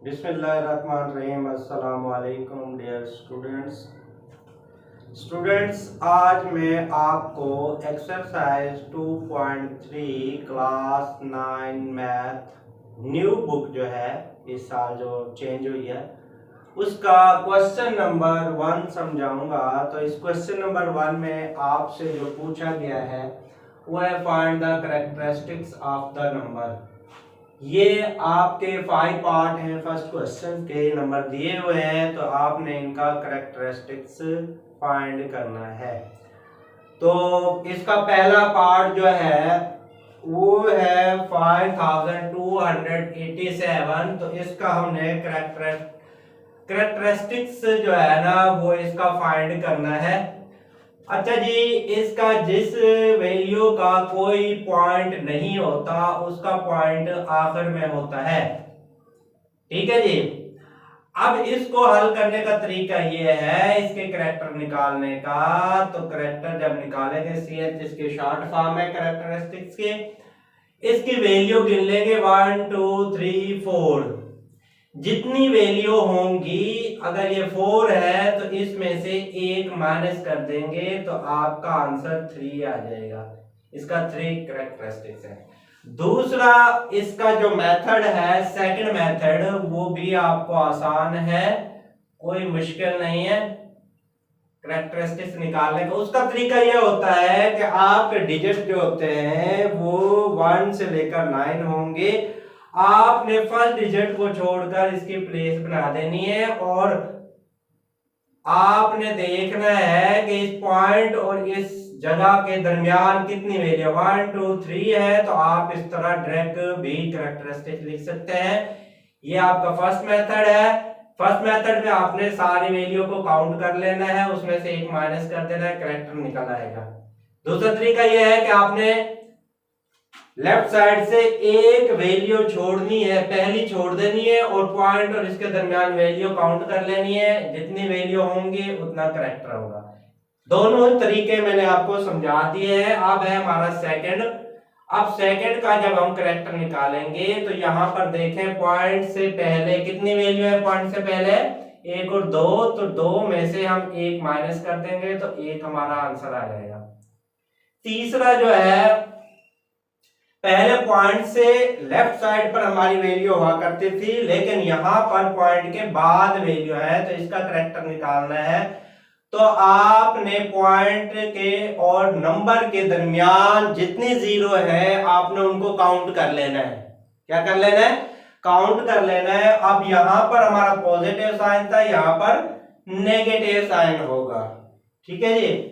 बिस्मिल्लाहिर्रहमानिर्रहीम। अस्सलाम वालेकुम डियर स्टूडेंट्स, आज मैं आपको exercise 2.3 class 9 math new book जो है इस साल जो चेंज हुई है उसका क्वेश्चन नंबर 1 समझाऊंगा। तो इस क्वेश्चन नंबर 1 में आपसे जो पूछा गया है वो है find the characteristics of the number. ये आपके 5 पार्ट हैं फर्स्ट क्वेश्चन के, नंबर दिए हुए हैं तो आपने इनका कैरेक्टरिस्टिक्स फाइंड करना है। तो इसका पहला पार्ट जो है वो है 5287। तो इसका हमने कैरेक्टरिस्टिक्स जो है ना वो इसका फाइंड करना है। अच्छा जी, इसका जिस वैल्यू का कोई पॉइंट नहीं होता उसका पॉइंट आखिर में होता है। ठीक है जी। अब इसको हल करने का तरीका ये है, इसके कैरेक्टर निकालने का। तो कैरेक्टर जब निकालेंगे, CH इसके शॉर्ट फॉर्म है कैरेक्टरिस्टिक्स के, इसकी वैल्यू गिन लेंगे 1 2 3 4। जितनी वैल्यू होंगी, अगर ये 4 है तो इसमें से एक माइनस कर देंगे तो आपका आंसर 3 आ जाएगा। इसका 3 कैरेक्टरिस्टिक्स है। दूसरा इसका जो मेथड है सेकंड मेथड, वो भी आपको आसान है, कोई मुश्किल नहीं है कैरेक्टरिस्टिक्स निकालने का। उसका तरीका ये होता है कि आपके डिजिट जो होते हैं वो 1 से लेकर 9 होंगे। आपने फर्स्ट डिजिट को छोड़कर इसकी प्लेस बना देनी है और आपने देखना है कि इस पॉइंट और इस जगह के दरमियान कितनी वैल्यू 1 2 3 है। तो आप इस तरह डायरेक्ट भी कैरेक्टरिस्टिक लिख सकते हैं। ये आपका फर्स्ट मेथड है। फर्स्ट मेथड में आपने सारी वैल्यू को काउंट कर लेना है, उसमें से एक माइनस कर देना है, कैरेक्टर निकल आएगा। दूसरा तरीका यह है कि आपने लेफ्ट साइड से एक वैल्यू छोड़नी है, पहली छोड़ देनी है और पॉइंट और इसके दरमियान वैल्यू काउंट कर लेनी है। जितनी वैल्यू होंगी उतना कैरेक्टर होगा। दोनों तरीके मैंने आपको समझा दिए हैं। अब है हमारा सेकंड। अब सेकंड का जब हम कैरेक्टर निकालेंगे तो यहां पर देखें, पॉइंट से पहले कितनी वैल्यू है, पॉइंट से पहले 1 और 2, तो 2 में से हम 1 माइनस कर देंगे तो 1 हमारा आंसर आ जाएगा। तीसरा जो है, पहले पॉइंट से लेफ्ट साइड पर हमारी वैल्यू हुआ करती थी, लेकिन यहां पर पॉइंट के बाद वैल्यू है, तो इसका कैरेक्टर निकालना है। तो आपने पॉइंट के और नंबर के दरमियान जितनी जीरो है आपने उनको काउंट कर लेना है। क्या कर लेना है? काउंट कर लेना है। अब यहां पर हमारा पॉजिटिव साइन था, यहां पर नेगेटिव साइन होगा। ठीक है जी।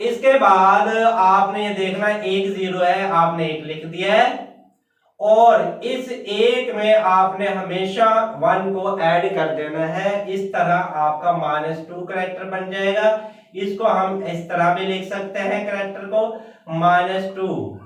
इसके बाद आपने ये देखना, एक जीरो है, आपने एक लिख दिया है और इस एक में आपने हमेशा 1 को ऐड कर देना है। इस तरह आपका -2 कैरेक्टर बन जाएगा। इसको हम इस तरह भी लिख सकते हैं कैरेक्टर को -2।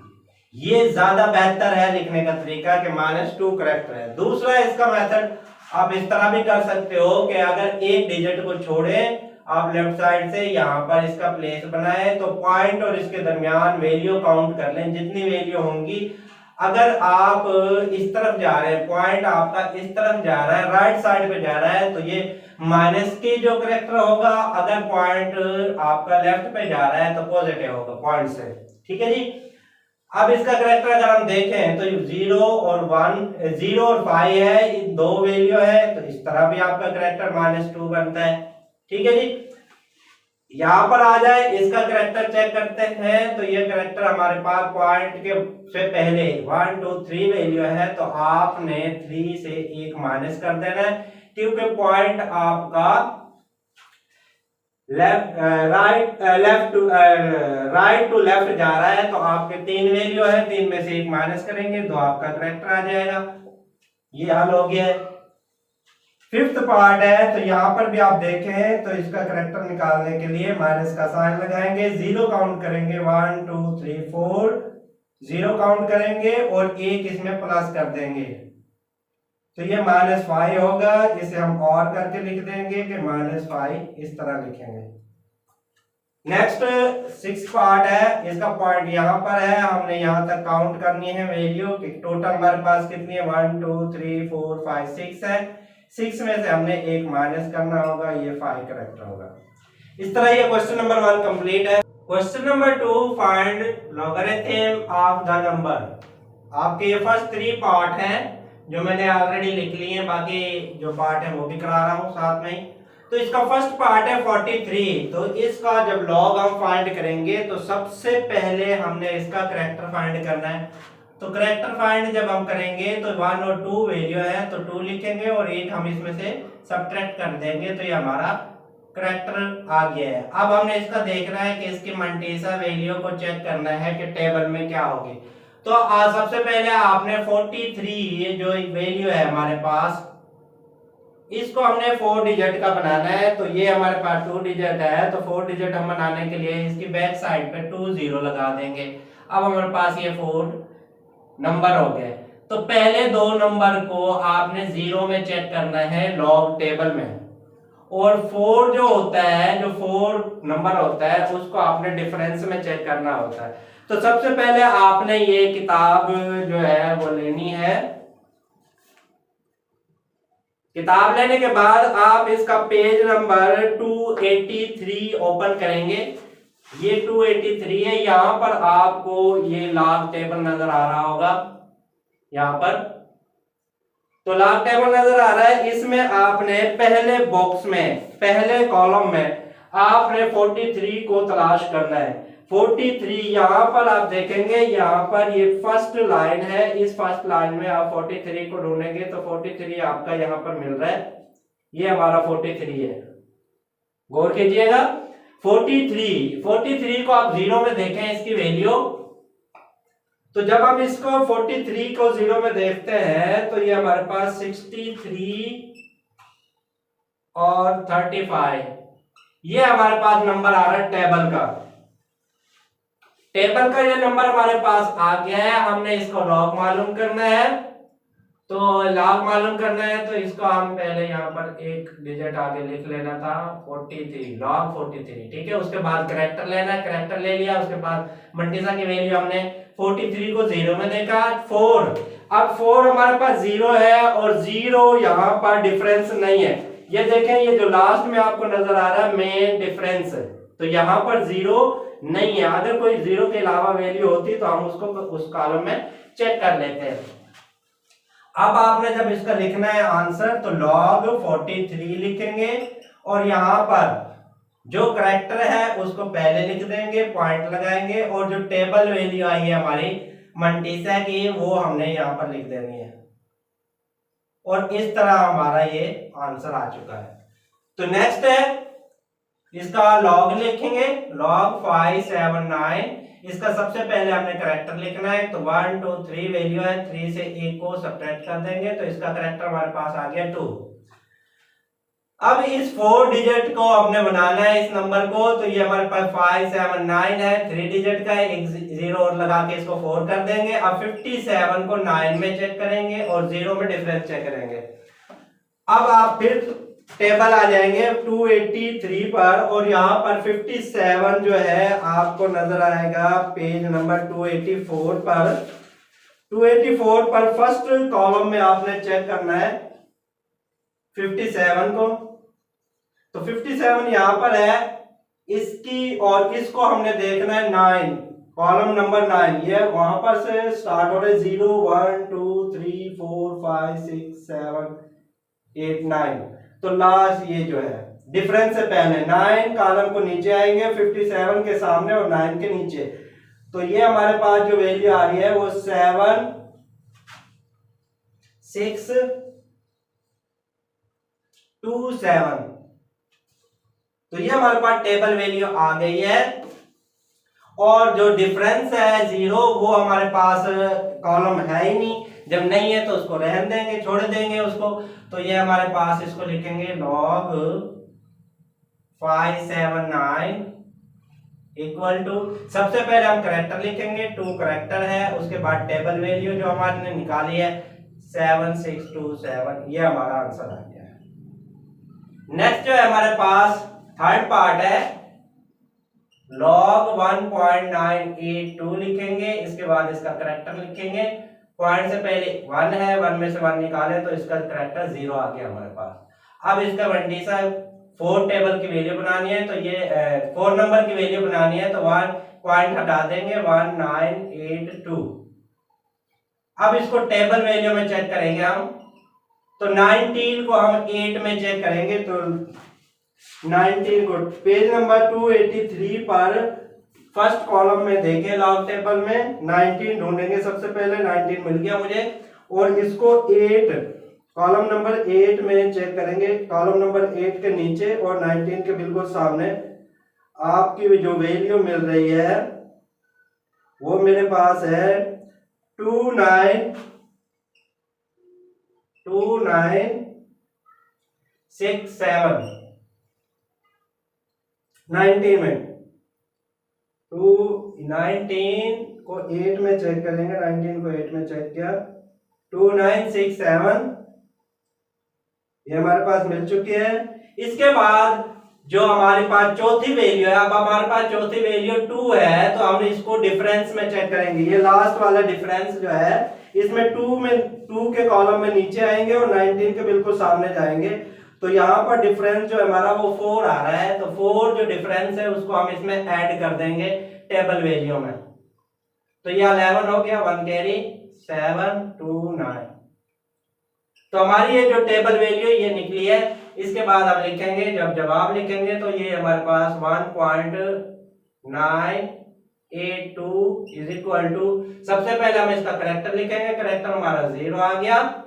ये ज्यादा बेहतर है लिखने का तरीका कि -2 कैरेक्टर है। दूसरा इसका मेथड आप इस तरह भी कर सकते हो कि अगर एक डिजिट को छोड़े, आप लेफ्ट साइड से यहां पर इसका प्लेस बनाए तो पॉइंट और इसके दरमियान वैल्यू काउंट कर लें, जितनी वैल्यू होंगी। अगर आप इस तरफ जा रहे हैं, पॉइंट आपका इस तरफ जा रहा है, राइट साइड पे जा रहा है, तो ये माइनस की जो कैरेक्टर होगा। अगर पॉइंट आपका लेफ्ट पे जा रहा है तो पॉजिटिव होगा पॉइंट से। ठीक है जी। अब इसका कैरेक्टर अगर हम देखें तो 0 और 1, 0 और 5 है, दो वैल्यू है, तो इस तरह भी आपका कैरेक्टर -2 बनता है। ठीक है जी। यहां पर आ जाए, इसका कैरेक्टर चेक करते हैं। तो ये कैरेक्टर हमारे पास पॉइंट के से पहले 1 2 3 वैल्यू है, तो आपने 3 से 1 माइनस कर देना है, क्योंकि पॉइंट आपका राइट टू लेफ्ट जा रहा है। तो आपके 3 वैल्यू है, 3 में से 1 माइनस करेंगे तो आपका कैरेक्टर आ जाएगा। ये हल हो गया है। फिफ्थ पार्ट है, तो यहां पर भी आप देखें तो इसका कैरेक्टर निकालने के लिए माइनस का साइन लगाएंगे, 0 काउंट करेंगे, 1 2 3 4, 0 काउंट करेंगे और 1 इसमें प्लस कर देंगे, तो ये -5 होगा। इसे हम और करके लिख देंगे कि -5, इस तरह लिखेंगे। नेक्स्ट 6 पार्ट है, इसका पॉइंट यहां पर है, हमने यहां तक काउंट करनी है वैल्यू कि टोटल हमारे पास कितनी है, 1 2 3 4 5 6 है। 6 में से हमने एक माइनस करना होगा, ये 5 करेक्टर होगा। इस तरह ये क्वेश्चन नंबर 1 कंप्लीट है। Question number 2, find logarithm of the number. आपके ये फर्स्ट 3 पार्ट हैं जो मैंने ऑलरेडी लिख लिए हैं, बाकी जो पार्ट है वो भी करा रहा हूं साथ में ही। तो इसका फर्स्ट पार्ट है 43। तो इसका जब लॉग हम फाइंड करेंगे तो सबसे पहले हमने इसका करेक्टर फाइंड करना है। तो करेक्टर फाइंड जब हम करेंगे तो 1 और 2 वैल्यू है तो 2 लिखेंगे और 8 हम इसमें से सबट्रैक्ट कर देंगे, तो ये हमारा करेक्टर आ गया है। अब हमने इसका देखना है कि इसकी मंटीसा वैल्यू को चेक करना है कि टेबल में क्या होगी। तो सबसे पहले आपने 43 ये जो वैल्यू है हमारे पास, इसको हमने 4 डिजिट का बनाना है। तो ये हमारे पास 2 डिजिट है, तो 4 डिजिट हम बनाने के लिए इसकी बैक साइड पे 2 0 लगा देंगे। अब हमारे पास ये 4 नंबर हो गए। तो पहले 2 नंबर को आपने 0 में चेक करना है लॉग टेबल में, और 4 जो होता है, जो 4 नंबर होता है उसको आपने डिफरेंस में चेक करना होता है। तो सबसे पहले आपने ये किताब जो है वो लेनी है। किताब लेने के बाद आप इसका पेज नंबर 283 ओपन करेंगे। ये 283 है, यहां पर आपको ये लॉग टेबल नजर आ रहा होगा यहां पर। तो लॉग टेबल नजर आ रहा है, इसमें आपने पहले बॉक्स में, पहले कॉलम में आपने 43 को तलाश करना है। 43 यहाँ पर आप देखेंगे, यहाँ पर ये फर्स्ट लाइन है, इस फर्स्ट लाइन में आप 43 को ढूंढेंगे तो 43 आपका यहाँ पर मिल रहा है, ये हमारा 43 है। गौर कीजिएगा, 43 को आप 0 में देखें इसकी वैल्यू। तो जब हम इसको 43 को 0 में देखते हैं तो ये हमारे पास 63 और 35 ये हमारे पास नंबर आ रहा है टेबल का। टेबल का ये नंबर हमारे पास आ गया है। हमने इसको लॉग मालूम करना है। तो लॉग मालूम करना है तो इसको हम पहले यहाँ पर एक डिजिट आगे लिख लेना था, 43 लॉग 43, ठीक है। उसके बाद करेक्टर लेना है, करेक्टर ले लिया। उसके बाद मंटीसा की वैल्यू हमने 43 को 0 में देखा, 4। अब 4 हमारे पास 0 है और 0 यहाँ पर डिफरेंस नहीं है। ये देखें, ये जो लास्ट में आपको नजर आ रहा है मेन डिफरेंस, तो यहाँ पर 0 नहीं है। अगर कोई 0 के अलावा वैल्यू होती तो हम उसको उस कॉलम में चेक कर लेते हैं। अब आपने जब इसका लिखना है आंसर तो log 43 लिखेंगे और यहाँ पर जो करेक्टर है उसको पहले लिख देंगे, पॉइंट लगाएंगे, और जो टेबल वैल्यू आई है हमारी मंटीसा की वो हमने यहाँ पर लिख देनी है। और इस तरह हमारा ये आंसर आ चुका है। तो नेक्स्ट है इसका लॉग लिखेंगे, log 579। इसका सबसे पहले हमने करेक्टर लिखना है। तो 1 2 3 वैल्यू है, 3 से 1 को सब्ट्रैक्ट कर देंगे तो इसका करेक्टर हमारे पास आ गया 2। अब इस 4 डिजिट को हमने बनाना है इस नंबर को। तो ये हमारे पास 579 है, 3 डिजिट का है, एक 0 और लगा के इसको 4 कर देंगे। अब 57 को 9 में चेक करेंगे और 0 में डिफरेंस चेक करेंगे। अब आप फिर टेबल आ जाएंगे 283 पर और यहाँ पर 57 जो है आपको नजर आएगा पेज नंबर 284 पर। 284 पर फर्स्ट कॉलम में आपने चेक करना है 57 को। तो 57 यहाँ पर है, इसकी और इसको हमने देखना है 9, कॉलम नंबर 9। ये वहां पर से स्टार्ट हो रहे 0 1 2 3 4 5 6 7 8 9। तो लास्ट ये जो है डिफरेंस से पहले 9 कॉलम को नीचे आएंगे, 57 के सामने और 9 के नीचे। तो ये हमारे पास जो वैल्यू आ रही है वो 7 6 2 7। तो ये हमारे पास टेबल वैल्यू आ गई है। और जो डिफरेंस है 0 वो हमारे पास कॉलम है ही नहीं। जब नहीं है तो उसको रहने देंगे, छोड़ देंगे उसको। तो ये हमारे पास इसको लिखेंगे log 579 इक्वल टू, सबसे पहले हम करेक्टर लिखेंगे, 2 करेक्टर है, उसके बाद टेबल वैल्यू जो हमारे निकाली है 7627। ये हमारा आंसर आ गया है। नेक्स्ट जो है हमारे पास थर्ड पार्ट है, log 1.982 लिखेंगे, इसके बाद इसका करेक्टर लिखेंगे पॉइंट से पहले 1 है, 1 में से 1 निकाले तो इसका करेक्टर 0 आ गया हमारे पास। अब इसका मंडीसा 4 टेबल की वैल्यू बनानी है, तो ये 4 नंबर की वैल्यू बनानी है, तो 1 पॉइंट हटा देंगे, 1982। अब इसको टेबल वैल्यू में चेक करेंगे हम, तो 19 को हम 8 में चेक करेंगे, तो 19 को पेज नंबर 283 पर फर्स्ट कॉलम में देखें, लॉग टेबल में 19 ढूंढेंगे। सबसे पहले 19 मिल गया मुझे, और इसको 8 कॉलम नंबर 8 में चेक करेंगे। कॉलम नंबर 8 के नीचे और 19 के बिल्कुल सामने आपकी जो वैल्यू मिल रही है वो मेरे पास है 2967। 19 में 19 को 8 में चेक करेंगे, 19 को 8 में चेक किया, 2967 ये हमारे पास मिल चुकी है। इसके बाद जो हमारे पास चौथी वैल्यू है, अब हमारे पास चौथी वैल्यू 2 है, तो हम इसको डिफरेंस में चेक करेंगे। ये लास्ट वाला डिफरेंस जो है, इसमें 2 के कॉलम में नीचे आएंगे और 19 के बिल्कुल सामने जाएंगे, तो यहाँ पर डिफरेंस जो हमारा वो 4 आ रहा है, तो 4 जो डिफरेंस है उसको हम इसमें ऐड कर देंगे टेबल वैल्यू में, तो ये 11 हो गया, 1 कैरी 729। तो हमारी ये जो टेबल वैल्यू ये निकली है। इसके बाद हम लिखेंगे, जब जवाब लिखेंगे तो ये हमारे पास 1.982 इज इक्वल टू, सबसे पहले हम इसका करेक्टर लिखेंगे, करेक्टर हमारा 0 आ गया,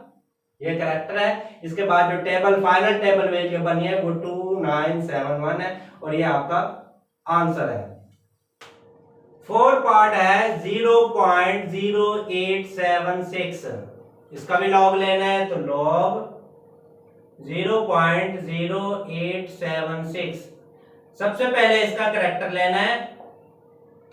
ये करेक्टर है। इसके बाद जो टेबल फाइनल टेबल वैल्यू बनी है वो 2971 है, और ये आपका आंसर है। 4 पार्ट है 0.0876, इसका भी लॉग लेना है, तो लॉग 0.0876। सबसे पहले इसका करेक्टर लेना है,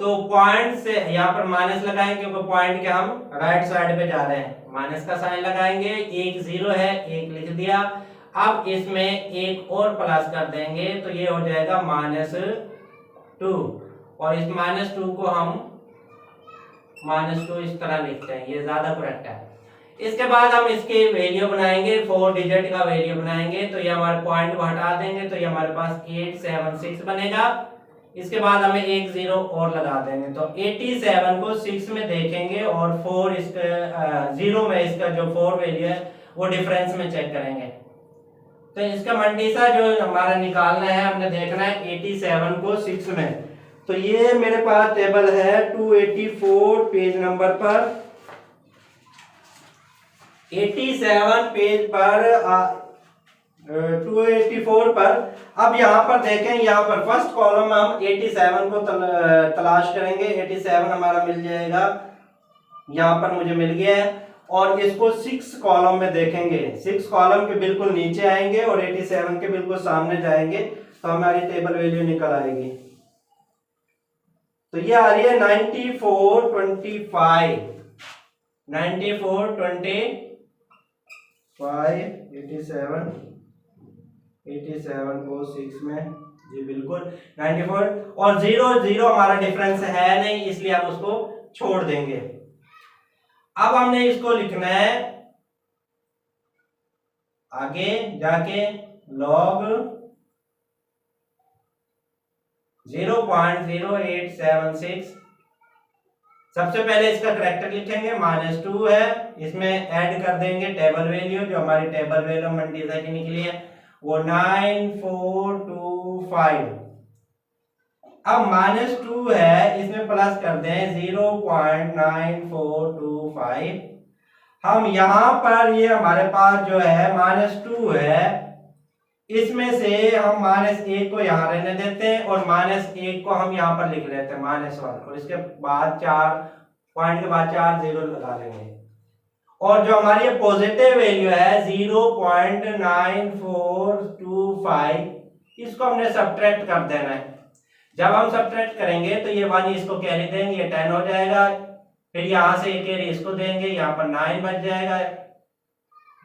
तो पॉइंट से यहाँ पर माइनस लगाएंगे, क्योंकि पॉइंट के हम राइट साइड पे जा रहे हैं, माइनस का साइन लगाएंगे, एक 0 है, एक लिख दिया। अब इसमें एक और प्लस कर देंगे, तो ये हो जाएगा -2, और इस -2 को हम -2 इस तरह लिखते हैं, ये ज्यादा करेक्ट है। इसके बाद हम इसकी वैल्यू बनाएंगे, 4 डिजिट का वैल्यू बनाएंगे, तो ये हमारे पॉइंट को हटा देंगे, तो ये हमारे पास 876 बनेगा। इसके बाद हमें एक 0 और लगा देंगे, तो 87 को 6 में देखेंगे और 4 इसका 0 में इसका जो 4 वैल्यू है वो डिफरेंस में चेक करेंगे। तो इसका मंडीसा जो हमारा निकालना है, हमने देखना है 87 को 6 में, तो ये मेरे पास टेबल है 284 पेज नंबर पर, 87 पेज पर 284 पर। अब यहाँ पर देखें, यहाँ पर फर्स्ट कॉलम में हम 87 को तलाश करेंगे, 87 हमारा मिल जाएगा, यहाँ पर मुझे मिल गया है, और इसको 6 कॉलम में देखेंगे, 6 कॉलम के बिल्कुल नीचे आएंगे और 87 के बिल्कुल सामने जाएंगे, तो हमारी टेबल वैल्यू निकल आएगी। तो ये आ रही है 9425, 87 को 6 में, जी बिल्कुल 94, और 0 हमारा डिफरेंस है नहीं, इसलिए हम उसको छोड़ देंगे। अब हमने इसको लिखना है आगे जाके log 0.0876। सबसे पहले इसका करेक्टर लिखेंगे, -2 है, इसमें ऐड कर देंगे टेबल वैल्यू, जो हमारी टेबल वैल्यू मंडीसा की निकली है वो 9425। अब -2 है, इसमें प्लस कर दें 0.9425। हम यहाँ पर ये हमारे पास जो है -2 है, इसमें से हम -1 को यहाँ रहने देते हैं और -1 को हम यहाँ पर लिख लेते हैं -1, और इसके बाद 4 पॉइंट के बाद 4 0 लगा लेंगे, और जो हमारी पॉजिटिव वैल्यू है 0.9425, इसको हमने सब्ट्रैक्ट कर देना है। जब हम सब्ट्रैक्ट करेंगे तो ये 1 इसको कैरी देंगे, ये 10 हो जाएगा, फिर यहाँ से एक कैरी इसको देंगे, यहाँ पर 9 बच जाएगा,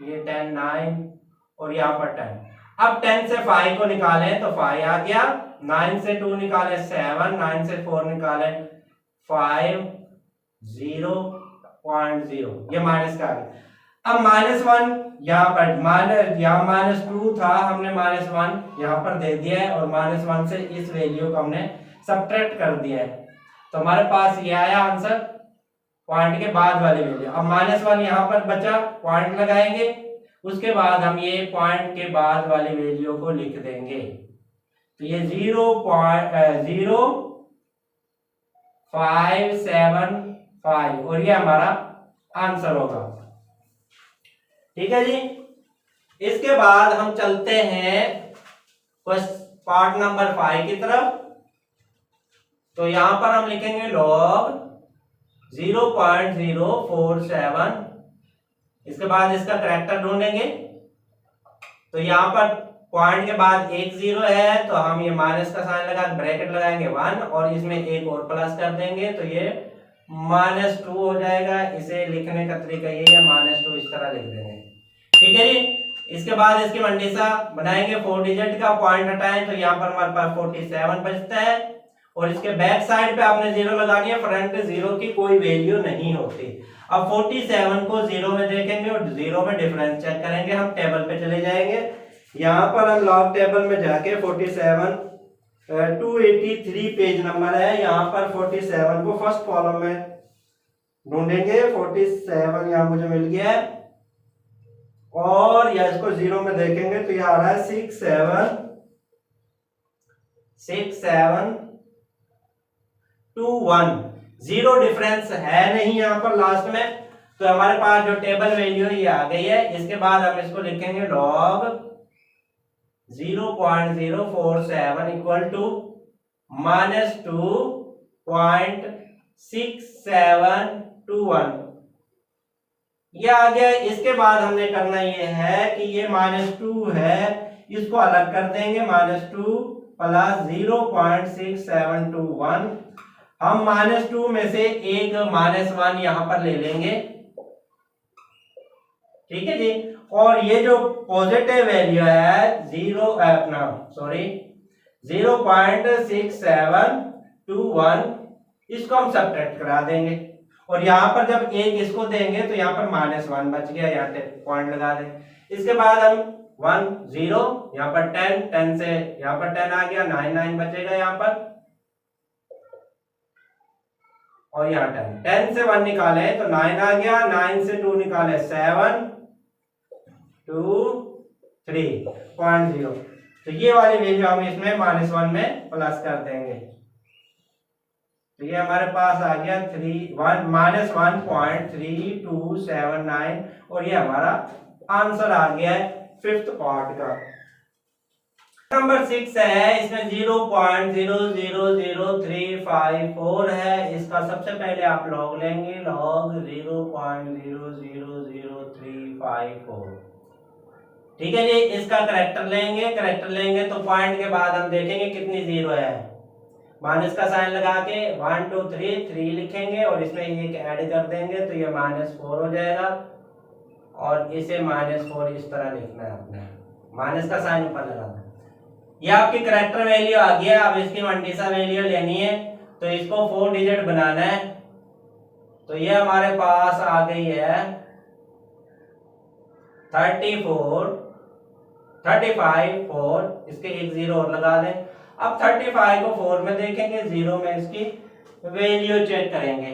ये 10 9 और यहाँ पर 10। अब 10 से 5 को निकालें तो 5 आ गया, 9 से 2 निकालें 7, 9 से 4 निकालें 5 0 0.0, ये माइनस का आ गया। अब -1 यहाँ पर -2 था, हमने -1 यहाँ पर दे दिया है और -1 से इस वैल्यू को हमने सब्ट्रैक्ट कर दिया है, तो हमारे पास ये आया आंसर पॉइंट के बाद वाली वैल्यू। अब -1 यहाँ पर बचा, पॉइंट लगाएंगे, उसके बाद हम ये पॉइंट के बाद वाली वैल्यू को लिख देंगे, तो ये 0.0575 और ये हमारा आंसर होगा। ठीक है जी। इसके बाद हम चलते हैं पार्ट नंबर 5 की तरफ। तो यहां पर हम लिखेंगे log 0.047। इसके बाद इसका करैक्टर ढूंढेंगे, तो यहां पर पॉइंट के बाद एक 0 है, तो हम ये माइनस का साइन लगा ब्रैकेट लगाएंगे 1 और इसमें एक और प्लस कर देंगे, तो ये -2 हो जाएगा। इसे लिखने का तरीका ये है, -2 इस तरह लिख देंगे। ठीक है जी। इसके बाद इसकी मंडीसा बनाएंगे, 4 डिजिट का पॉइंट हटाएं, तो यहाँ पर हमारे पास 47 बचता है और इसके बैक साइड पे आपने 0 लगानी है, फ्रंट पे 0 की कोई वैल्यू नहीं होती। अब 47 को 0 में देखेंगे और 0 में डिफरेंस चेक करेंगे। हम टेबल पे चले जाएंगे, यहाँ पर हम लॉग टेबल में जाके 47 283 पेज नंबर है, यहाँ पर 47 को फर्स्ट कॉलम में ढूंढेंगे। 47 यहाँ मुझे मिल गया है और या इसको 0 में देखेंगे तो ये आ रहा है 6721। 0 डिफरेंस है नहीं यहाँ पर लास्ट में, तो हमारे पास जो टेबल वैल्यू है ये आ गई है। इसके बाद हम इसको लिखेंगे log 0.047 इक्वल टू -2.6721, ये आ गया। इसके बाद हमने करना ये है कि ये -2 है, इसको अलग कर देंगे, -2 प्लस 0.6721। हम -2 में से एक -1 यहां पर ले लेंगे। ठीक है जी। और ये जो पॉजिटिव वैल्यू है 0.6721, इसको हम सब्ट्रैक्ट करा देंगे और यहाँ पर जब एक इसको देंगे तो यहाँ पर -1 बच गया, यहाँ पॉइंट लगा दें। इसके बाद हम 1 0, यहाँ पर 10 से यहाँ पर 10 आ गया, 9 बचेगा यहाँ पर और यहाँ 10 से 1 निकाले तो 9 आ गया, 9 से 2 निकाले 7 2 3.0, तो ये वाली वैल्यू हम इसमें -1 में प्लस कर देंगे, तो ये हमारे पास आ गया -1.3279 और ये हमारा आंसर आ गया है 5th पार्ट का। नंबर 6 है, इसमें 0.000354 है। इसका सबसे पहले आप लॉग लेंगे, log 0.0000354। ठीक है जी। इसका करैक्टर लेंगे तो पॉइंट के बाद हम देखेंगे कितनी 0 है, माइनस का साइन लगा के 1 2 3 लिखेंगे और इसमें एक ऐड कर देंगे, तो ये -4 हो जाएगा और इसे -4 इस तरह लिखना है आपने, माइनस का साइन ऊपर लगाना है। ये आपकी करैक्टर वैल्यू आ गया। अब इसकी मंडीसा वैल्यू लेनी है, तो इसको 4 डिजिट बनाना है, तो ये हमारे पास आ गई है 35 4, इसके एक 0 और लगा दें। अब 35 को 4 में देखेंगे, 0 में इसकी वैल्यू चेक करेंगे,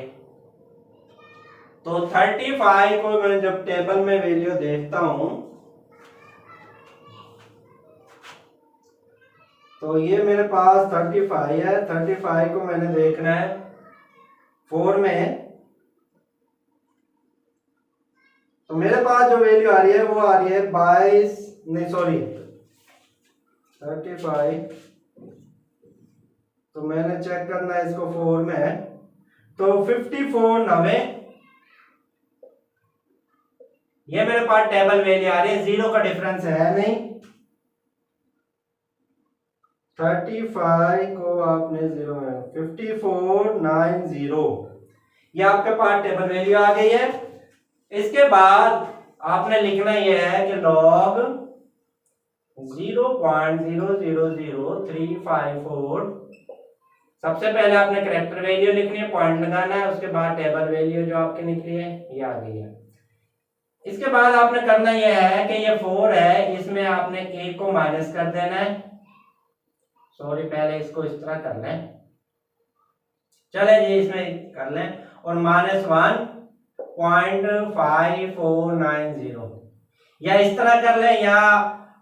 तो 35 को मैं जब टेबल में वैल्यू देखता हूं तो ये मेरे पास 35 है। 35 को मैंने देखना है 4 में, तो मेरे पास जो वैल्यू आ रही है वो आ रही है 35, तो मैंने चेक करना है इसको 4 में, तो 54 90, ये मेरे पास टेबल वैल्यू आ रही है, 0 का डिफरेंस है नहीं। 35 को आपने 0 में 5490, ये आपके पास टेबल वैल्यू आ गई है। इसके बाद आपने लिखना यह है कि log 0.000354 सबसे पहले आपने कैरेक्टर वैल्यू लिखनी है, पॉइंट लगाना है, उसके बाद टेबल वैल्यू जो आपकी निकली है ये आ गई है। इसके बाद आपने करना यह है कि ये 4 है, इसमें आपने 1 को माइनस कर देना है। सॉरी, पहले इसको इस तरह कर लें, चले जी इसमें कर लें, और -1.5490 या इस तरह कर लें, या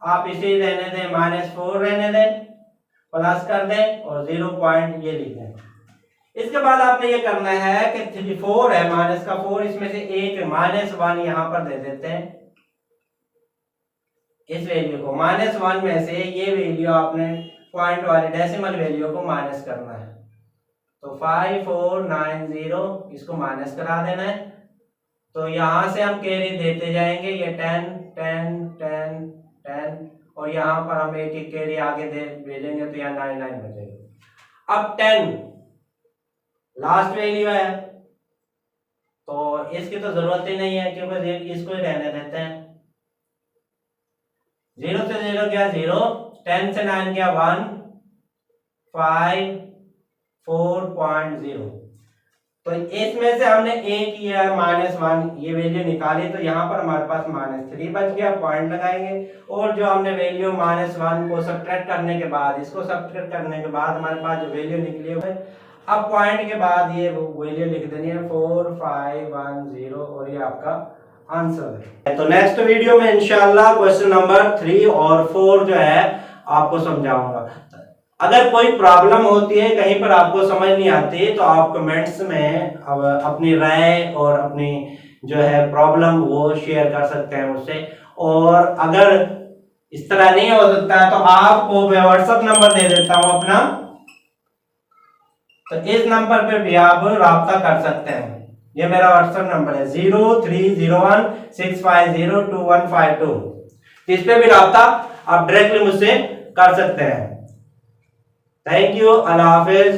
आप इसे रहने दें, -4 रहने दें, प्लस कर दें और 0 पॉइंट ये लिख दें। इसके बाद आपने ये करना है कि 4 है, माइनस का 4, इसमें से एक -1 यहां पर दे देते हैं। इस वैल्यू को -1 में से ये वैल्यू आपने पॉइंट वाली डेसिमल वैल्यू को माइनस करना है। तो 5490 इसको माइनस करा देना है। तो यहां से हम कैरी देते जाएंगे, ये 10 10 10 10 और यहाँ पर हम एक एक कैरी आगे दे भेजेंगे तो यहाँ 99 बचेगा। अब 10 लास्ट वैल्यू है, तो इसकी तो जरूरत ही नहीं है क्योंकि इसको ही रहने देते हैं। 0 से 0 गया 0, 10 से 9 गया 1, 5 4.0। तो इसमें से हमने एक किया -1 ये वैल्यू निकाली, तो यहाँ पर हमारे पास -3 बच गया, पॉइंट लगाएंगे। और जो हमने वैल्यू -1 को सब्ट्रैक्ट करने के बाद, इसको सब्ट्रैक्ट करने के बाद हमारे पास जो वैल्यू निकली है, अब पॉइंट के बाद ये वैल्यू लिख देनी है 4510 और ये आपका आंसर है। तो नेक्स्ट वीडियो में इंशाल्लाह क्वेश्चन नंबर 3 और 4 जो है आपको समझाऊंगा। अगर कोई प्रॉब्लम होती है, कहीं पर आपको समझ नहीं आती, तो आप कमेंट्स में अपनी राय और अपनी जो है प्रॉब्लम वो शेयर कर सकते हैं मुझसे। और अगर इस तरह नहीं हो सकता है तो आपको मैं व्हाट्सएप नंबर दे देता हूं अपना, तो इस नंबर पे भी आप राब्ता कर सकते हैं। ये मेरा व्हाट्सएप नंबर है 030165025152। इस पे भी राब्ता आप डायरेक्टली मुझसे कर सकते हैं। Thank you, Allah Hafiz.